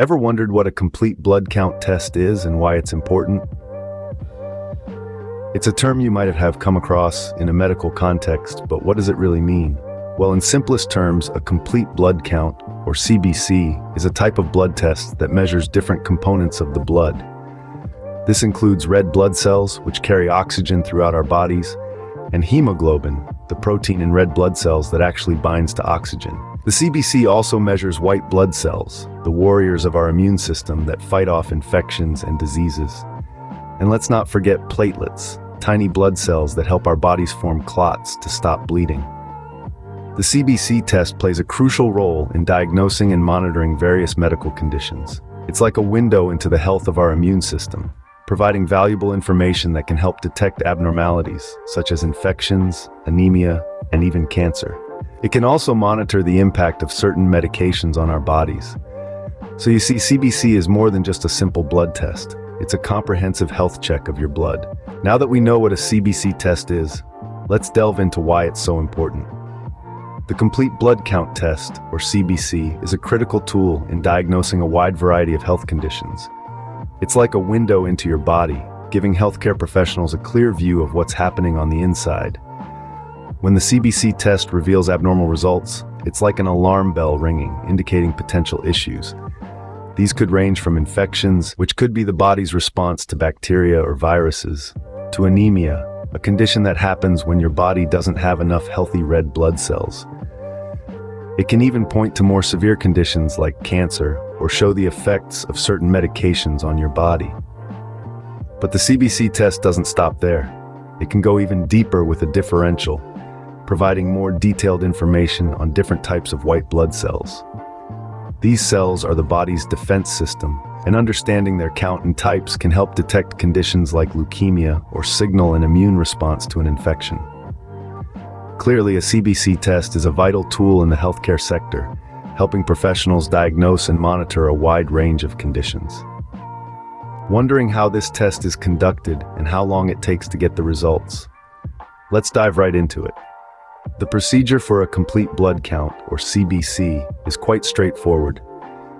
Ever wondered what a complete blood count test is and why it's important? It's a term you might have come across in a medical context, but what does it really mean? Well, in simplest terms, a complete blood count, or CBC, is a type of blood test that measures different components of the blood. This includes red blood cells, which carry oxygen throughout our bodies, and hemoglobin, the protein in red blood cells that actually binds to oxygen. The CBC also measures white blood cells, the warriors of our immune system that fight off infections and diseases. And let's not forget platelets, tiny blood cells that help our bodies form clots to stop bleeding. The CBC test plays a crucial role in diagnosing and monitoring various medical conditions. It's like a window into the health of our immune system, providing valuable information that can help detect abnormalities, such as infections, anemia, and even cancer. It can also monitor the impact of certain medications on our bodies. So you see, CBC is more than just a simple blood test. It's a comprehensive health check of your blood. Now that we know what a CBC test is, let's delve into why it's so important. The Complete Blood Count Test, or CBC, is a critical tool in diagnosing a wide variety of health conditions. It's like a window into your body, giving healthcare professionals a clear view of what's happening on the inside. When the CBC test reveals abnormal results, it's like an alarm bell ringing, indicating potential issues. These could range from infections, which could be the body's response to bacteria or viruses, to anemia, a condition that happens when your body doesn't have enough healthy red blood cells. It can even point to more severe conditions like cancer or show the effects of certain medications on your body. But the CBC test doesn't stop there. It can go even deeper with a differential, providing more detailed information on different types of white blood cells. These cells are the body's defense system, and understanding their count and types can help detect conditions like leukemia or signal an immune response to an infection. Clearly, a CBC test is a vital tool in the healthcare sector, helping professionals diagnose and monitor a wide range of conditions. Wondering how this test is conducted and how long it takes to get the results? Let's dive right into it. The procedure for a complete blood count, or CBC, is quite straightforward.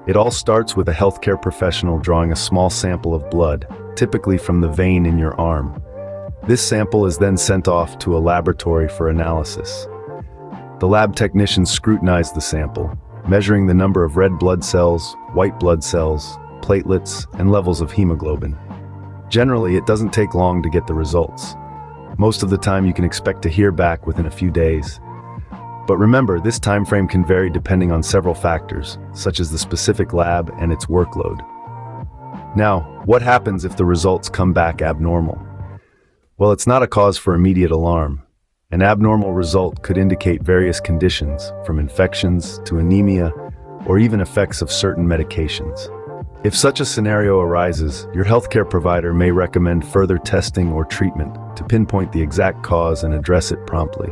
It all starts with a healthcare professional drawing a small sample of blood, typically from the vein in your arm. This sample is then sent off to a laboratory for analysis. The lab technicians scrutinize the sample, measuring the number of red blood cells, white blood cells, platelets, and levels of hemoglobin. Generally, it doesn't take long to get the results. Most of the time, you can expect to hear back within a few days. But remember, this time frame can vary depending on several factors, such as the specific lab and its workload. Now, what happens if the results come back abnormal? Well, it's not a cause for immediate alarm. An abnormal result could indicate various conditions, from infections to anemia, or even effects of certain medications. If such a scenario arises, your healthcare provider may recommend further testing or treatment to pinpoint the exact cause and address it promptly.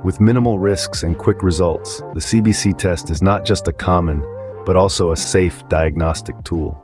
With minimal risks and quick results, the CBC test is not just a common, but also a safe diagnostic tool.